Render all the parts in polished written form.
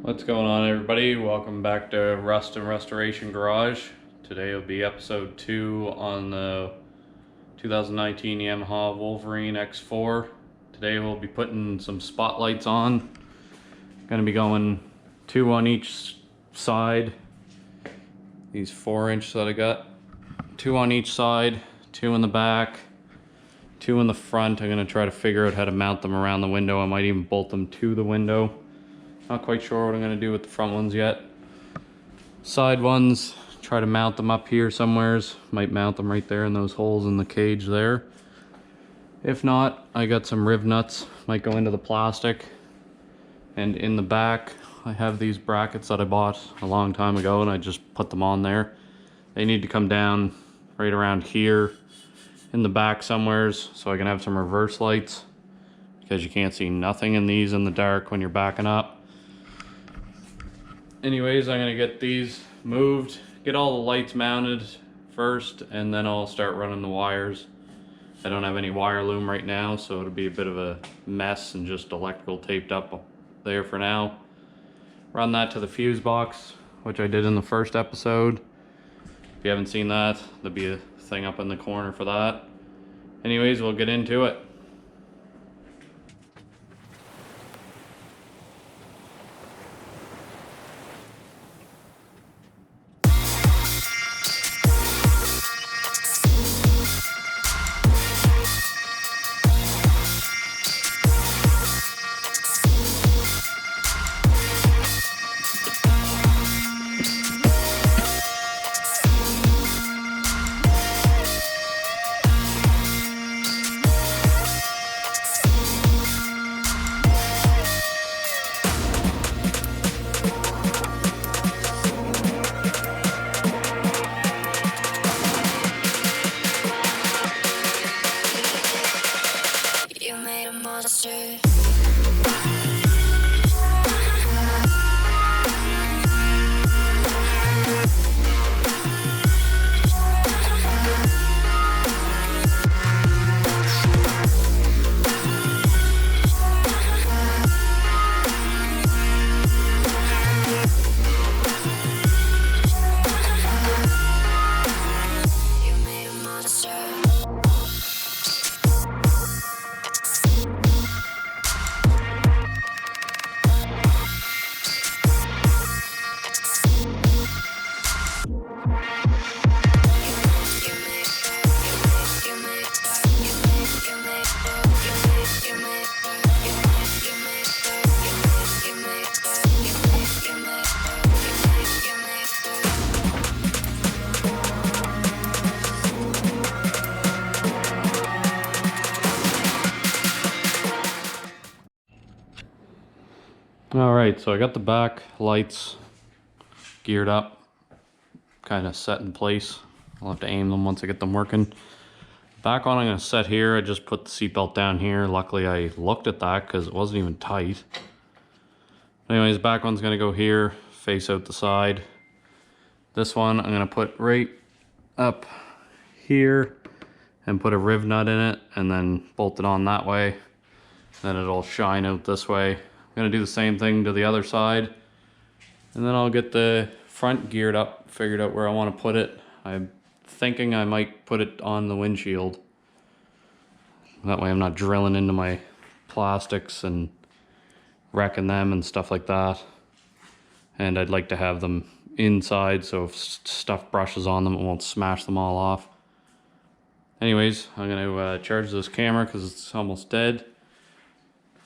What's going on, everybody? Welcome back to Rust and Restoration Garage. Today will be episode 2 on the 2019 Yamaha Wolverine X4. Today we'll be putting some spotlights on. Going to be going 2 on each side. These 4-inch that I got. 2 on each side, 2 in the back, 2 in the front. I'm going to try to figure out how to mount them around the window. I might even bolt them to the window. Not quite sure what I'm going to do with the front ones yet. Side ones, try to mount them up here somewheres. Might mount them right there in those holes in the cage there. If not, I got some riv nuts. Might go into the plastic. And in the back, I have these brackets that I bought a long time ago and I just put them on there. They need to come down right around here in the back somewheres so I can have some reverse lights, because you can't see nothing in these in the dark when you're backing up. Anyways, I'm gonna get these moved, get all the lights mounted first, and then I'll start running the wires. I don't have any wire loom right now, so it'll be a bit of a mess and just electrical taped up there for now. Run that to the fuse box, which I did in the first episode. If you haven't seen that, there'll be a thing up in the corner for that. Anyways, we'll get into it. Alright, so I got the back lights geared up, kind of set in place. I'll have to aim them once I get them working. Back one I'm going to set here. I just put the seatbelt down here. Luckily I looked at that because it wasn't even tight. Anyways, back one's going to go here, face out the side. This one I'm going to put right up here and put a riv nut in it and then bolt it on that way. Then it'll shine out this way. I'm gonna do the same thing to the other side, and then I'll get the front geared up, figured out where I want to put it. I'm thinking I might put it on the windshield. That way I'm not drilling into my plastics and wrecking them and stuff like that. And I'd like to have them inside, so if stuff brushes on them, it won't smash them all off. Anyways, I'm gonna charge this camera because it's almost dead,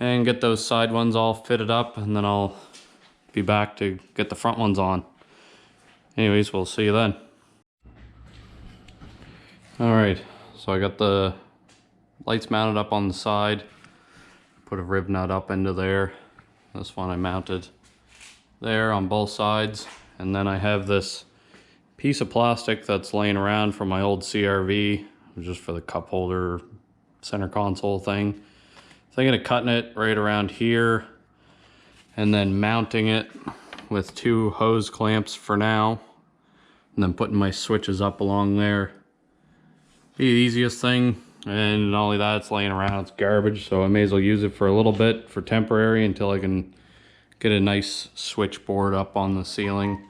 and get those side ones all fitted up, and then I'll be back to get the front ones on. Anyways, we'll see you then. Alright, so I got the lights mounted up on the side. Put a rib nut up into there. This one I mounted there on both sides. And then I have this piece of plastic that's laying around from my old CRV, just for the cup holder center console thing. Thinking of cutting it right around here and then mounting it with 2 hose clamps for now, and then putting my switches up along there. Be the easiest thing, and not only that, it's laying around, it's garbage, so I may as well use it for a little bit for temporary until I can get a nice switchboard up on the ceiling.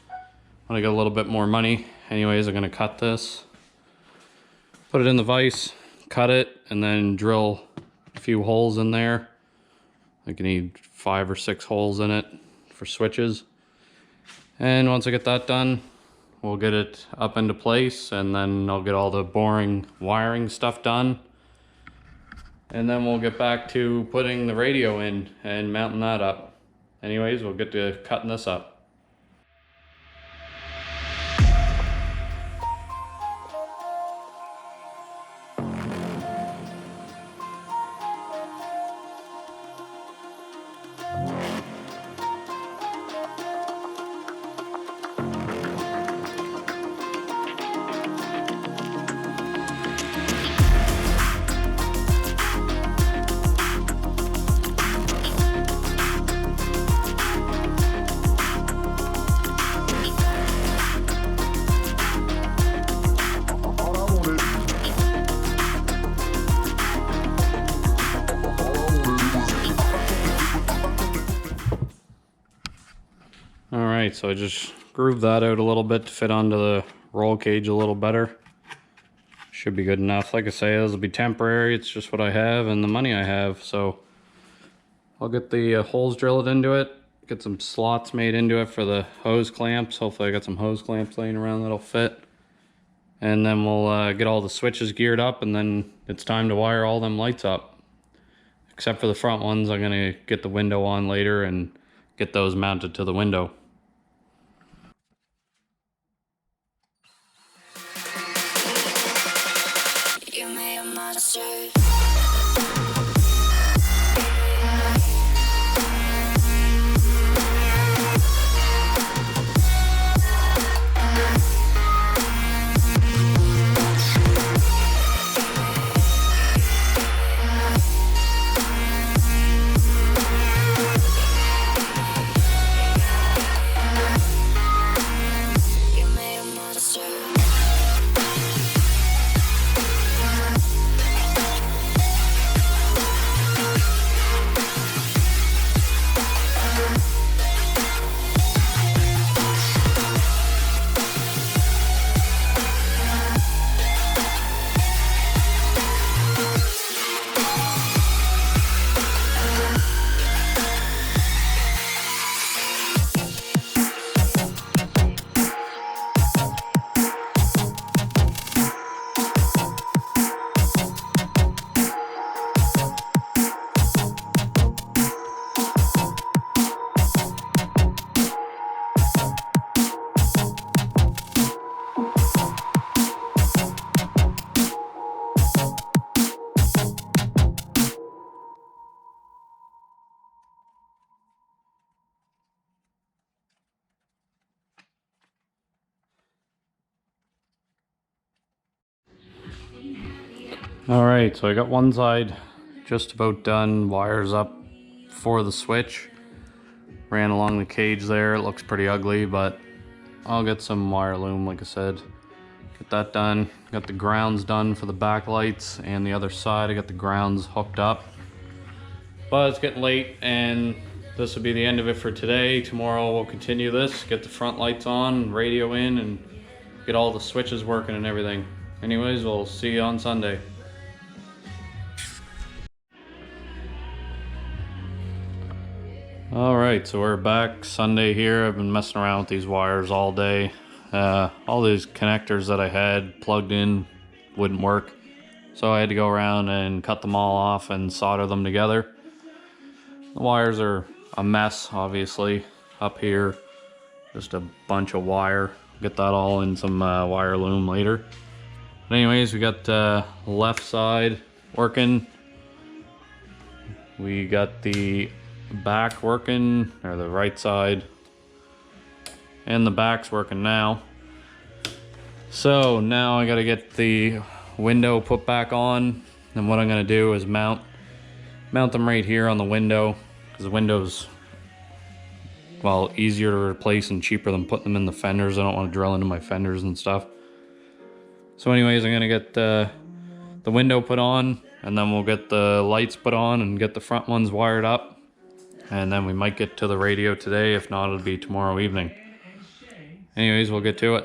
When I get a little bit more money, anyways, I'm gonna cut this, put it in the vise, cut it, and then drill a few holes in there. I think you need 5 or 6 holes in it for switches. And once I get that done, we'll get it up into place, and then I'll get all the boring wiring stuff done. And then we'll get back to putting the radio in and mounting that up. Anyways, we'll get to cutting this up. Alright, so I just grooved that out a little bit to fit onto the roll cage a little better. Should be good enough. Like I say, this will be temporary. It's just what I have and the money I have. So I'll get the holes drilled into it, get some slots made into it for the hose clamps. Hopefully I got some hose clamps laying around that'll fit. And then we'll get all the switches geared up, and then it's time to wire all them lights up. Except for the front ones, I'm gonna get the window on later and get those mounted to the window. Alright, so I got one side just about done, wires up for the switch. Ran along the cage there, it looks pretty ugly, but I'll get some wire loom, like I said. Get that done. Got the grounds done for the backlights, and the other side I got the grounds hooked up. But it's getting late, and this will be the end of it for today. Tomorrow we'll continue this, get the front lights on, radio in, and get all the switches working and everything. Anyways, we'll see you on Sunday. Alright, so we're back Sunday here. I've been messing around with these wires all day. All these connectors that I had plugged in wouldn't work, so I had to go around and cut them all off and solder them together. The wires are a mess, obviously. Up here, just a bunch of wire. Get that all in some wire loom later. But anyways, we got left side working. We got the back working, or the right side, and the back's working now. So now I gotta get the window put back on, and what I'm gonna do is mount them right here on the window, because the window's, well, easier to replace and cheaper than putting them in the fenders. I don't want to drill into my fenders and stuff. So anyways, I'm gonna get the window put on, and then we'll get the lights put on and get the front ones wired up. And then we might get to the radio today. If not, it'll be tomorrow evening. Anyways, we'll get to it.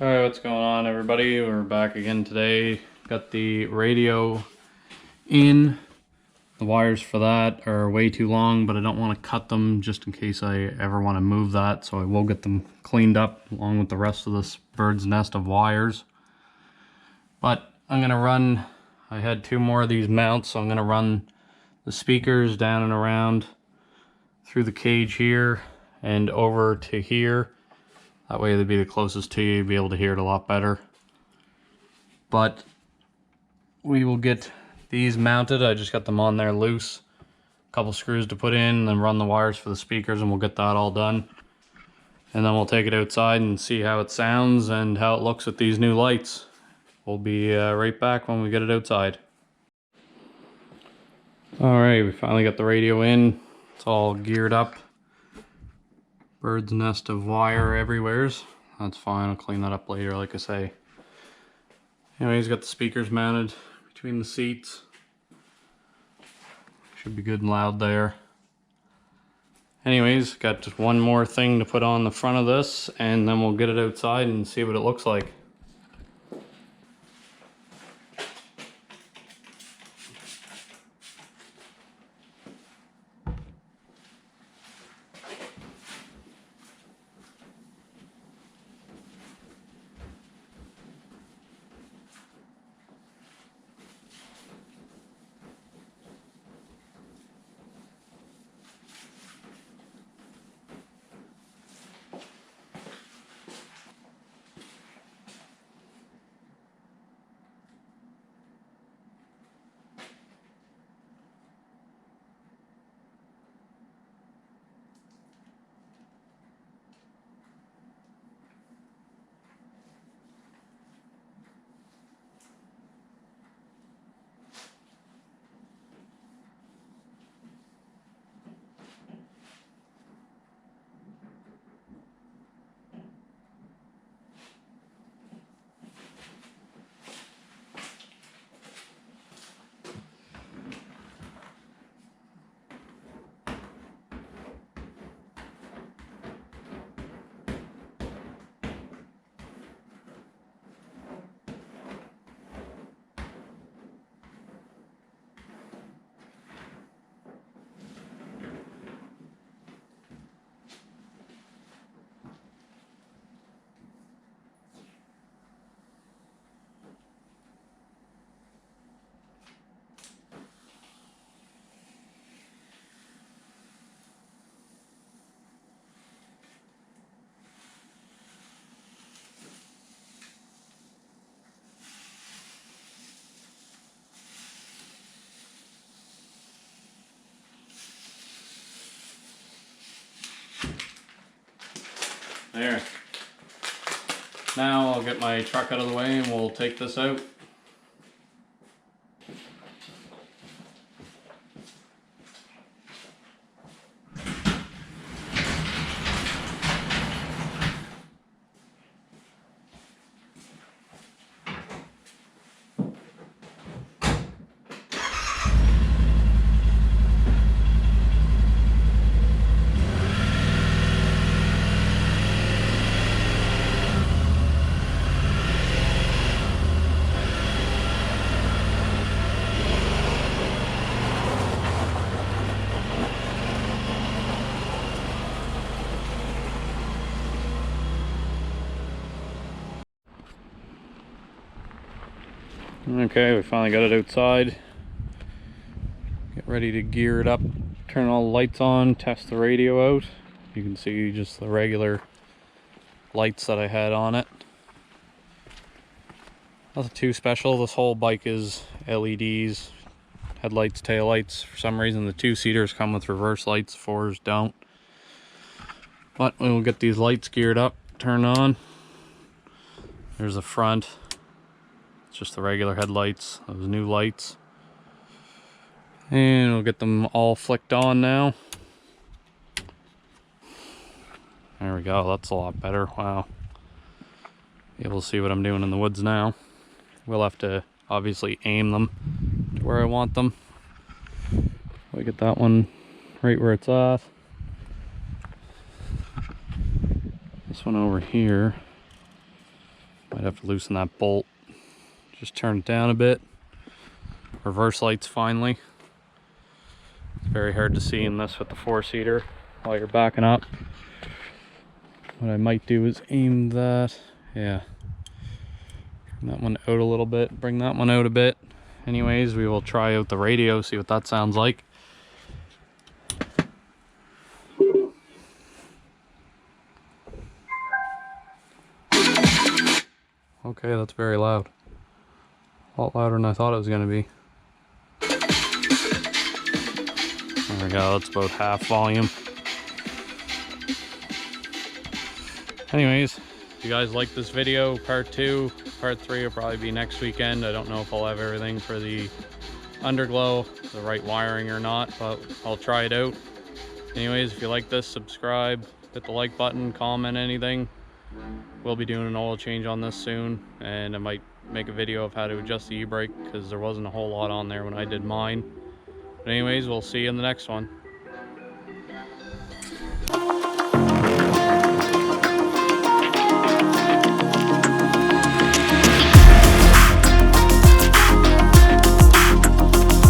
Alright, what's going on, everybody? We're back again today. Got the radio in. The wires for that are way too long, but I don't want to cut them just in case I ever want to move that, so I will get them cleaned up along with the rest of this bird's nest of wires. But I'm going to run, I had two more of these mounts, so I'm going to run the speakers down and around through the cage here and over to here. That way they'd be the closest to you, you'd be able to hear it a lot better. But we will get these mounted. I just got them on there loose. A couple screws to put in, then run the wires for the speakers, and we'll get that all done. And then we'll take it outside and see how it sounds and how it looks with these new lights. We'll be right back when we get it outside. Alright, we finally got the radio in. It's all geared up. Bird's nest of wire everywheres. That's fine, I'll clean that up later, like I say. Anyways, got the speakers mounted between the seats. Should be good and loud there. Anyways, got just one more thing to put on the front of this, and then we'll get it outside and see what it looks like. There. Now I'll get my truck out of the way and we'll take this out. Okay, we finally got it outside. Get ready to gear it up, turn all the lights on, test the radio out. You can see just the regular lights that I had on it. Nothing too special. This whole bike is LEDs, headlights, taillights. For some reason the two-seaters come with reverse lights, fours don't. But we will get these lights geared up, turned on. There's the front. It's just the regular headlights, those new lights. And we'll get them all flicked on now. There we go, that's a lot better. Wow. Be able to see what I'm doing in the woods now. We'll have to obviously aim them to where I want them. We get that one right where it's at. This one over here, might have to loosen that bolt. Just turn it down a bit. Reverse lights finally. It's very hard to see in this with the four-seater while you're backing up. What I might do is aim that, yeah. Turn that one out a little bit, bring that one out a bit. Anyways, we will try out the radio, see what that sounds like. Okay, that's very loud. A lot louder than I thought it was going to be. There we go, that's about half volume. Anyways, if you guys like this video, part 2, part 3 will probably be next weekend. I don't know if I'll have everything for the underglow, the right wiring or not, but I'll try it out. Anyways, if you like this, subscribe, hit the like button, comment anything. We'll be doing an oil change on this soon, and I might make a video of how to adjust the e-brake because there wasn't a whole lot on there when I did mine. But anyways, we'll see you in the next one.